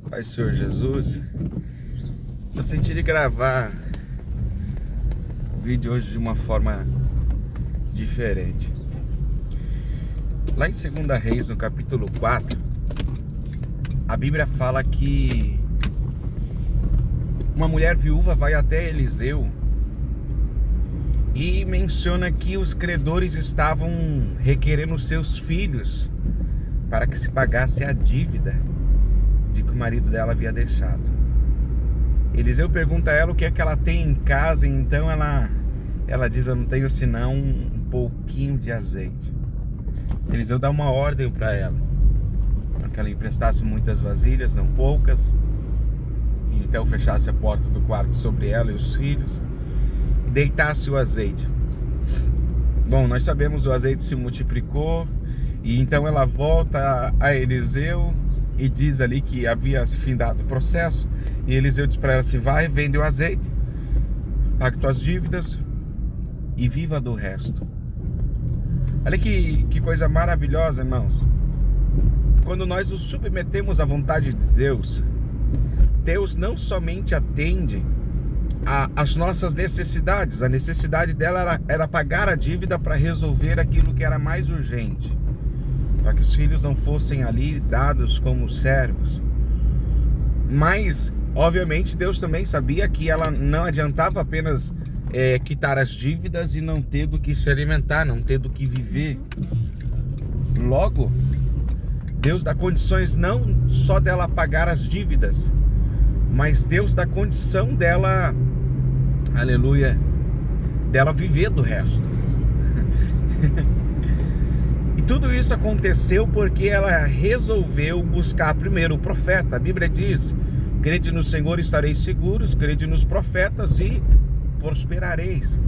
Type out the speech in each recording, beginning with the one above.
Pai, Senhor Jesus, eu senti de gravar o vídeo hoje de uma forma diferente. Lá em 2 Reis, no capítulo 4, a Bíblia fala que uma mulher viúva vai até Eliseu e menciona que os credores estavam requerendo seus filhos para que se pagasse a dívida de que o marido dela havia deixado. Eliseu pergunta a ela o que é que ela tem em casa, e então ela diz: eu não tenho senão um pouquinho de azeite. Eliseu dá uma ordem para ela, para que ela emprestasse muitas vasilhas, não poucas, e então fechasse a porta do quarto sobre ela e os filhos e deitasse o azeite. Bom, nós sabemos, o azeite se multiplicou, e então ela volta a Eliseu e diz ali que havia se findado o processo, e Eliseu diz para ela assim: vai, vende o azeite, pague tuas dívidas e viva do resto. Olha que coisa maravilhosa, irmãos. Quando nós nos submetemos à vontade de Deus, Deus não somente atende às nossas necessidades. A necessidade dela era pagar a dívida para resolver aquilo que era mais urgente, para que os filhos não fossem ali dados como servos. Mas, obviamente, Deus também sabia que ela não adiantava apenas quitar as dívidas e não ter do que se alimentar, não ter do que viver. Logo, Deus dá condições não só dela pagar as dívidas, mas Deus dá condição dela, aleluia, dela viver do resto. E tudo isso aconteceu porque ela resolveu buscar primeiro o profeta. A Bíblia diz: crede no Senhor e estareis seguros, crede nos profetas e prosperareis.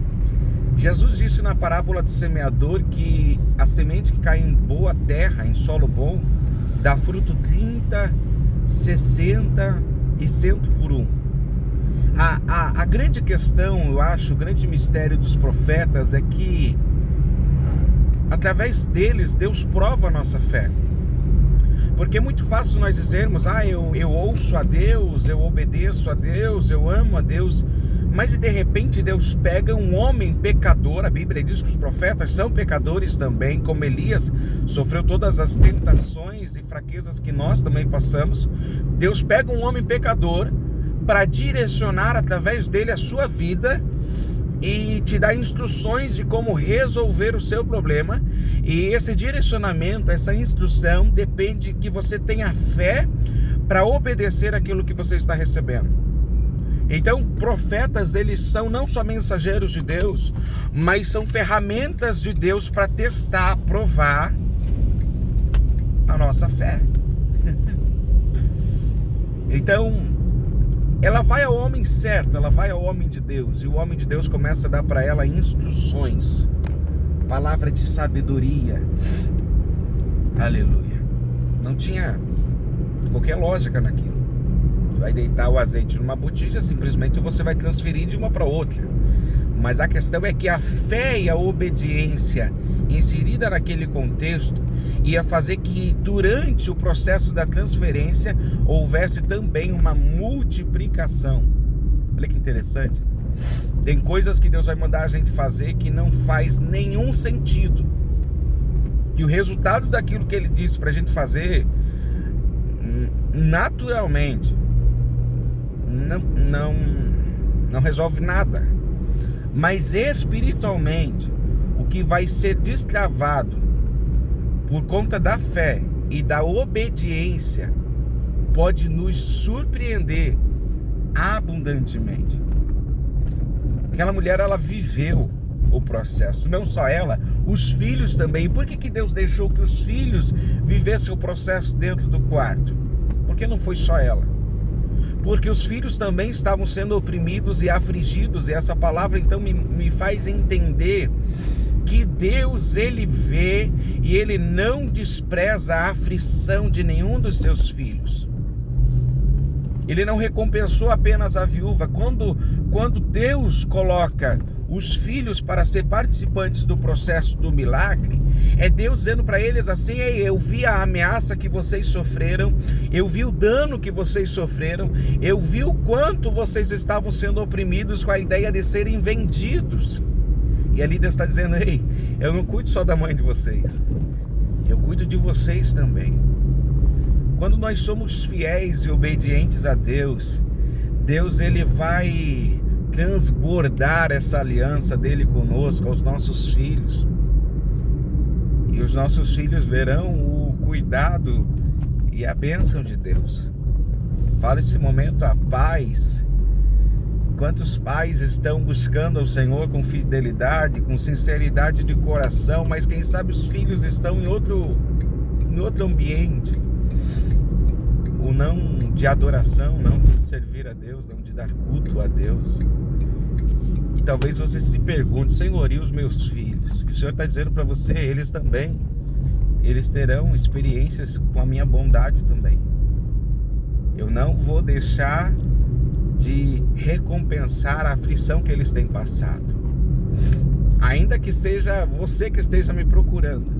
Jesus disse na parábola do semeador que a semente que cai em boa terra, em solo bom, dá fruto 30, 60 e 100 por um. A grande questão, eu acho, o grande mistério dos profetas é que através deles Deus prova a nossa fé. Porque é muito fácil nós dizermos: eu ouço a Deus, eu obedeço a Deus, eu amo a Deus. Mas de repente Deus pega um homem pecador. A Bíblia diz que os profetas são pecadores também, como Elias sofreu todas as tentações e fraquezas que nós também passamos. Deus pega um homem pecador para direcionar através dele a sua vida e te dá instruções de como resolver o seu problema. E esse direcionamento, essa instrução, depende que você tenha fé para obedecer aquilo que você está recebendo. Então, profetas, eles são não só mensageiros de Deus, mas são ferramentas de Deus para testar, provar a nossa fé. Então, ela vai ao homem certo, ela vai ao homem de Deus, e o homem de Deus começa a dar para ela instruções, palavra de sabedoria. Aleluia. Não tinha qualquer lógica naquilo. Vai deitar o azeite numa botija, simplesmente você vai transferir de uma para outra. Mas a questão é que a fé e a obediência inserida naquele contexto ia fazer que durante o processo da transferência houvesse também uma multiplicação. Olha que interessante. Tem coisas que Deus vai mandar a gente fazer que não faz nenhum sentido, e o resultado daquilo que Ele disse para a gente fazer, naturalmente, não resolve nada. Mas espiritualmente, o que vai ser destravado por conta da fé e da obediência pode nos surpreender abundantemente. Aquela mulher, ela viveu o processo, não só ela, os filhos também. E por que Deus deixou que os filhos vivessem o processo dentro do quarto? Porque não foi só ela. Porque os filhos também estavam sendo oprimidos e afligidos, e essa palavra então me faz entender que Deus, Ele vê e Ele não despreza a aflição de nenhum dos seus filhos. Ele não recompensou apenas a viúva. Quando Deus coloca os filhos para ser participantes do processo do milagre, é Deus dizendo para eles assim: ei, eu vi a ameaça que vocês sofreram, eu vi o dano que vocês sofreram, eu vi o quanto vocês estavam sendo oprimidos com a ideia de serem vendidos. E ali Deus está dizendo: ei, eu não cuido só da mãe de vocês, eu cuido de vocês também. Quando nós somos fiéis e obedientes a Deus, Deus ele vai transbordar essa aliança dele conosco aos nossos filhos. E os nossos filhos verão o cuidado e a bênção de Deus. Fala esse momento a paz. Quantos pais estão buscando ao Senhor com fidelidade, com sinceridade de coração, mas quem sabe os filhos estão em outro ambiente. O não de adoração, não de servir a Deus, não de dar culto a Deus. E talvez você se pergunte: Senhor, e os meus filhos? E o Senhor está dizendo para você: eles também, eles terão experiências com a minha bondade também. Eu não vou deixar de recompensar a aflição que eles têm passado. Ainda que seja você que esteja me procurando,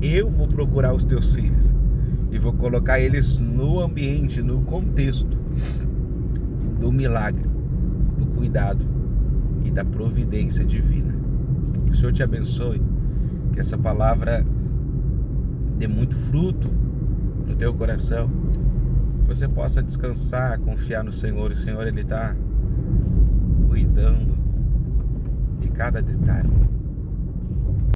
eu vou procurar os teus filhos e vou colocar eles no ambiente, no contexto do milagre, do cuidado e da providência divina. Que o Senhor te abençoe, que essa palavra dê muito fruto no teu coração, que você possa descansar, confiar no Senhor. O Senhor ele está cuidando de cada detalhe.